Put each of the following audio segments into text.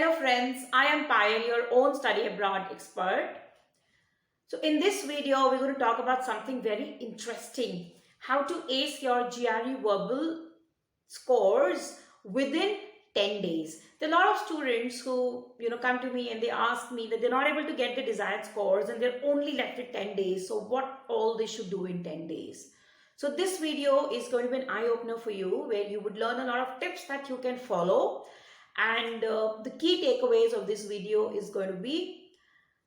Hello friends, I am Payal, your own study abroad expert. So in this video, we're going to talk about something very interesting. How to ace your GRE verbal scores within 10 days. There are a lot of students who come to me and they ask me that they're not able to get the desired scores and they're only left with 10 days. So what all they should do in 10 days. So this video is going to be an eye-opener for you where you would learn a lot of tips that you can follow. And the key takeaways of this video is going to be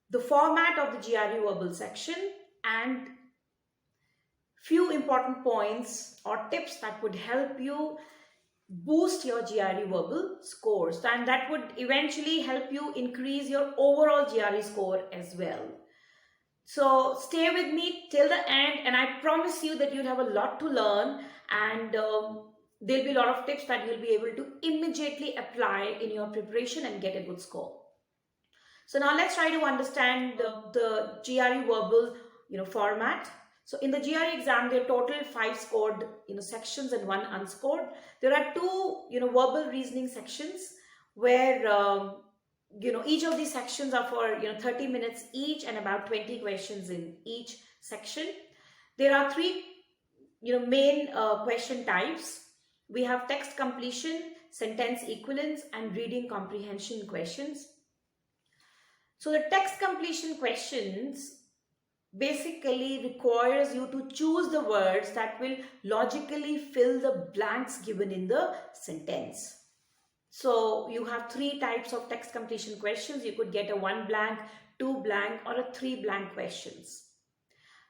the format of the GRE verbal section and few important points or tips that would help you boost your GRE verbal scores, and that would eventually help you increase your overall GRE score as well. So stay with me till the end and I promise you that you'll have a lot to learn, and there'll be a lot of tips that you'll be able to immediately apply in your preparation and get a good score. So now let's try to understand the GRE verbal format. So in the GRE exam, there are total 5 scored sections and 1 unscored. There are 2 verbal reasoning sections where each of these sections are for 30 minutes each and about 20 questions in each section. There are 3 main question types. We have text completion, sentence equivalence, and reading comprehension questions. So the text completion questions basically requires you to choose the words that will logically fill the blanks given in the sentence. So you have 3 types of text completion questions. You could get a 1 blank, 2 blank, or a 3 blank questions.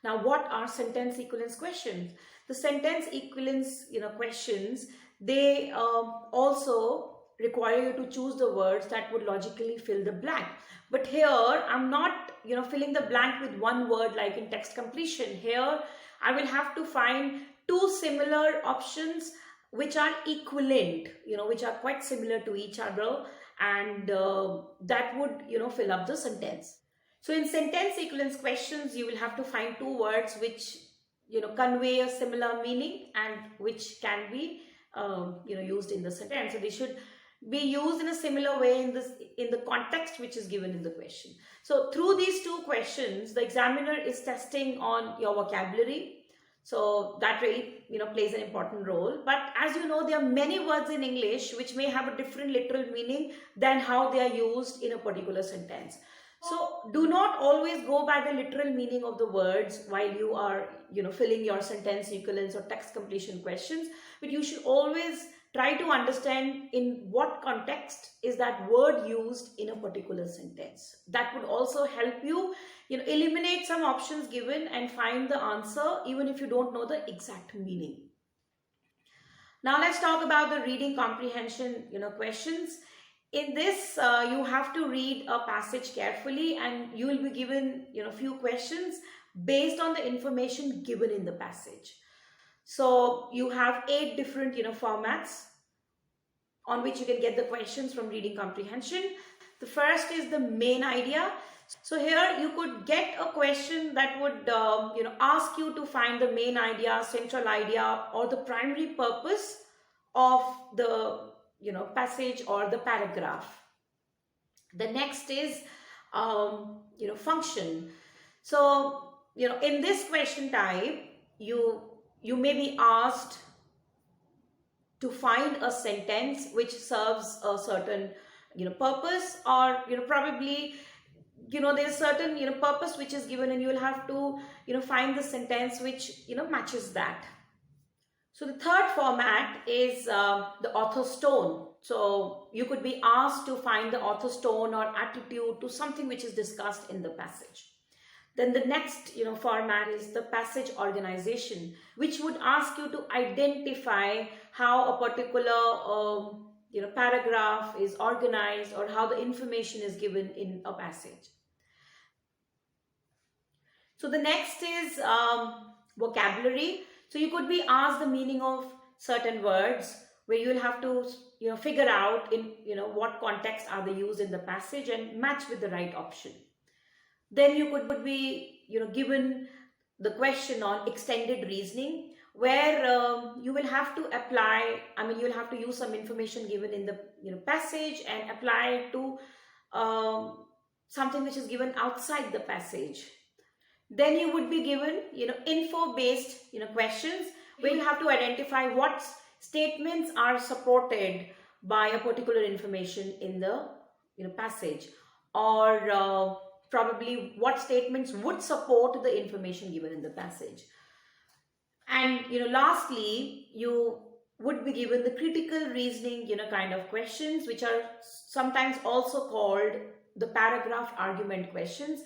Now, what are sentence equivalence questions? The sentence equivalence questions, they also require you to choose the words that would logically fill the blank. But here, I'm not filling the blank with 1 word like in text completion. Here, I will have to find 2 similar options which are equivalent, which are quite similar to each other, and that would fill up the sentence. So in sentence equivalence questions, you will have to find 2 words which convey a similar meaning and which can be used in the sentence. So they should be used in a similar way in the context which is given in the question. So through these 2 questions, the examiner is testing on your vocabulary. So that really plays an important role. But as you know, there are many words in English which may have a different literal meaning than how they are used in a particular sentence. So do not always go by the literal meaning of the words while you are filling your sentence equivalence or text completion questions, but you should always try to understand in what context is that word used in a particular sentence. That would also help you eliminate some options given and find the answer even if you don't know the exact meaning. Now let's talk about the reading comprehension questions. In this, you have to read a passage carefully and you will be given few questions based on the information given in the passage. So you have 8 different formats on which you can get the questions from reading comprehension. The first is the main idea. So here you could get a question that would ask you to find the main idea, central idea, or the primary purpose of the passage or the paragraph. The next is function. So in this question type, you may be asked to find a sentence which serves a certain purpose, or probably there's certain purpose which is given and you will have to find the sentence which matches that. So the third format is the author's tone. So you could be asked to find the author's tone or attitude to something which is discussed in the passage. Then the next format is the passage organization, which would ask you to identify how a particular paragraph is organized or how the information is given in a passage. So the next is vocabulary. So you could be asked the meaning of certain words where you will have to figure out in what context are they used in the passage and match with the right option. Then you could be given the question on extended reasoning, where you will have to apply, you will have to use some information given in the passage and apply it to something which is given outside the passage. Then you would be given info based questions where you have to identify what statements are supported by a particular information in the passage, or probably what statements would support the information given in the passage. And lastly, you would be given the critical reasoning kind of questions, which are sometimes also called the paragraph argument questions,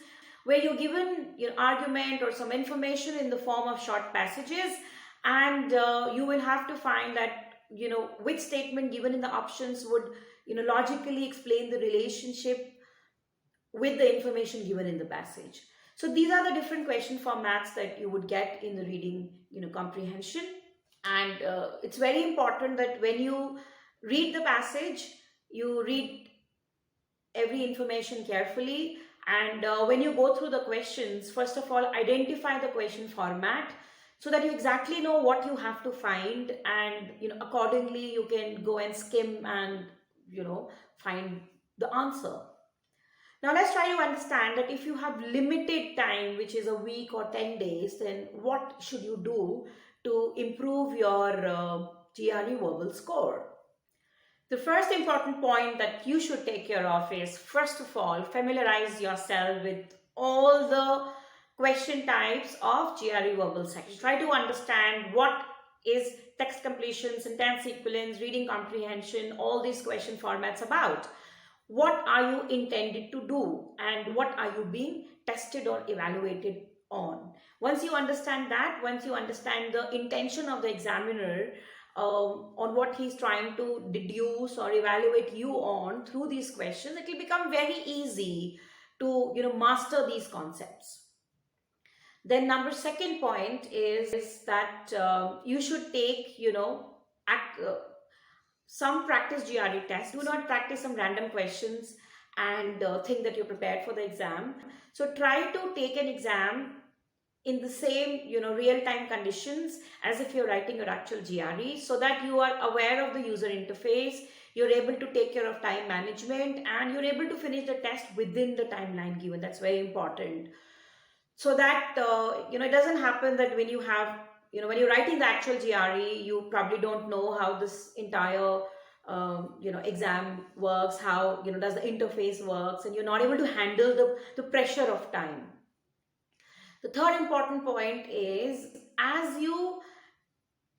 where you're given argument or some information in the form of short passages, and you will have to find that which statement given in the options would logically explain the relationship with the information given in the passage. So these are the different question formats that you would get in the reading comprehension. And it's very important that when you read the passage, you read every information carefully, and when you go through the questions, first of all, identify the question format so that you exactly know what you have to find, and accordingly you can go and skim and find the answer. Now let's try to understand that if you have limited time, which is a week or 10 days, then what should you do to improve your GRE verbal score? The first important point that you should take care of is, first of all, familiarize yourself with all the question types of GRE verbal section. Try to understand what is text completion, sentence equivalence, reading comprehension, all these question formats about. What are you intended to do, and what are you being tested or evaluated on? Once you understand that, once you understand the intention of the examiner on what he's trying to deduce or evaluate you on through these questions, it will become very easy to master these concepts. Then second point is that you should take some practice GRE tests. Do not practice some random questions and think that you're prepared for the exam. So try to take an exam in the same real-time conditions as if you're writing your actual GRE, so that you are aware of the user interface, you're able to take care of time management, and you're able to finish the test within the timeline given. That's very important, so that it doesn't happen that when you have when you're writing the actual GRE, you probably don't know how this entire exam works, how does the interface works, and you're not able to handle the pressure of time. The third important point is, as you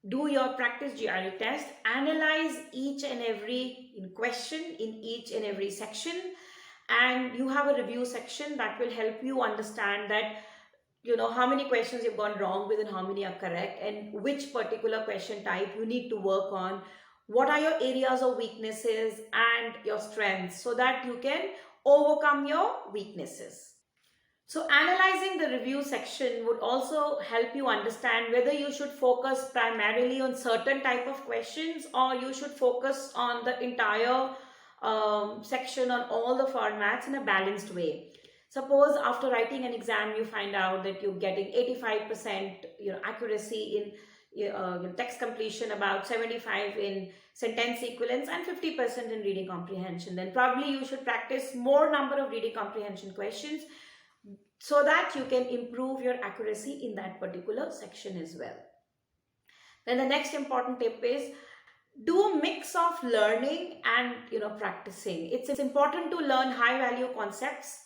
do your practice GRE test, analyze each and every question in each and every section, and you have a review section that will help you understand that how many questions you've gone wrong with and how many are correct, and which particular question type you need to work on, what are your areas of weaknesses and your strengths, so that you can overcome your weaknesses. So analyzing the review section would also help you understand whether you should focus primarily on certain type of questions, or you should focus on the entire section on all the formats in a balanced way. Suppose after writing an exam you find out that you're getting 85% accuracy in text completion, about 75 in sentence equivalence, and 50% in reading comprehension. Then probably you should practice more number of reading comprehension questions so that you can improve your accuracy in that particular section as well. Then the next important tip is, do a mix of learning and practicing. It's important to learn high value concepts,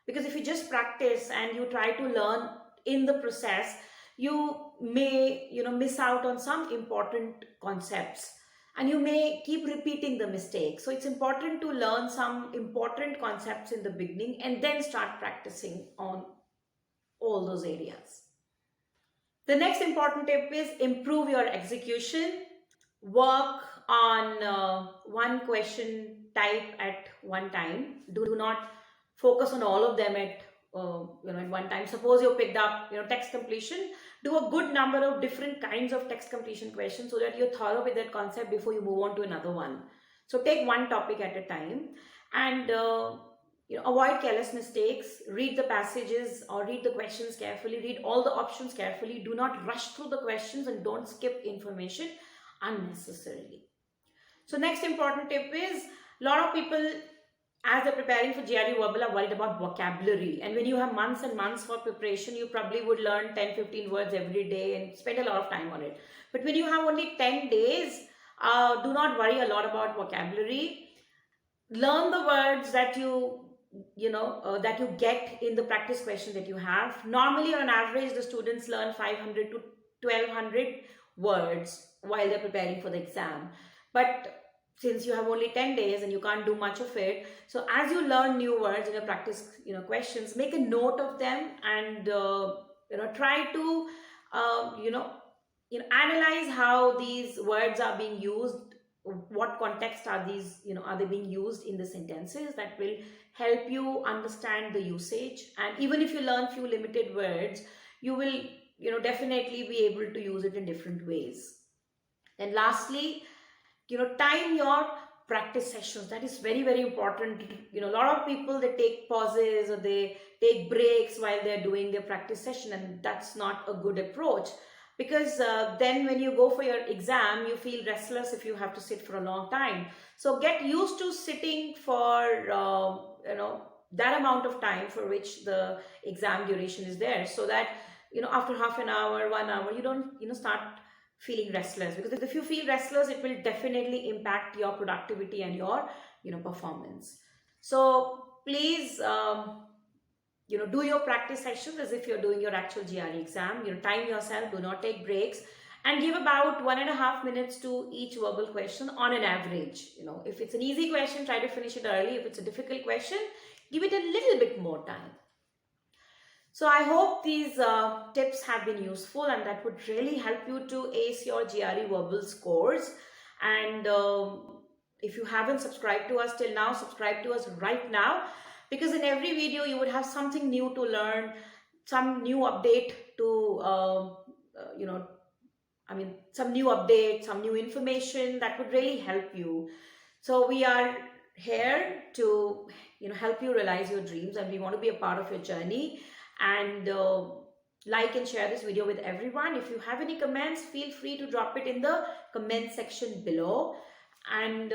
because if you just practice and you try to learn in the process, you may miss out on some important concepts, and you may keep repeating the mistake. So it's important to learn some important concepts in the beginning and then start practicing on all those areas. The next important tip is, improve your execution. Work on one question type at one time. Do not focus on all of them at one time. Suppose you picked up text completion, do a good number of different kinds of text completion questions so that you're thorough with that concept before you move on to another one. So take one topic at a time, and avoid careless mistakes, read the passages or read the questions carefully, read all the options carefully, do not rush through the questions and don't skip information unnecessarily. So next important tip is, a lot of people as they're preparing for GRE Verbal are worried about vocabulary, and when you have months and months for preparation, you probably would learn 10-15 words every day and spend a lot of time on it. But when you have only 10 days, do not worry a lot about vocabulary. Learn the words that that you get in the practice question that you have. Normally on average the students learn 500 to 1200 words while they're preparing for the exam, but since you have only 10 days and you can't do much of it, so as you learn new words in your practice questions, make a note of them and try to analyze how these words are being used, what context are these, are they being used in the sentences. That will help you understand the usage, and even if you learn few limited words, you will definitely be able to use it in different ways. And lastly, time your practice sessions. That is very, very important. A lot of people, they take pauses or they take breaks while they're doing their practice session, and that's not a good approach, because then when you go for your exam, you feel restless if you have to sit for a long time. So get used to sitting for that amount of time for which the exam duration is there, so that after half an hour, 1 hour, you don't start feeling restless, because if you feel restless, it will definitely impact your productivity and your performance. So please do your practice sessions as if you're doing your actual GRE exam. Time yourself, do not take breaks, and give about 1.5 minutes to each verbal question on an average. If it's an easy question, try to finish it early. If it's a difficult question, give it a little bit more time. So I hope these tips have been useful, and that would really help you to ace your GRE Verbal scores. And if you haven't subscribed to us till now, subscribe to us right now, because in every video you would have something new to learn, some new update to, some new update, some new information that would really help you. So we are here to, help you realize your dreams, and we want to be a part of your journey. And like and share this video with everyone. If you have any comments, feel free to drop it in the comment section below. And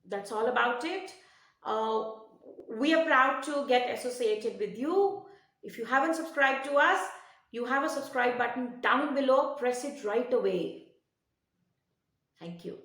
that's all about it. We are proud to get associated with you. If you haven't subscribed to us, you have a subscribe button down below. Press it right away. Thank you.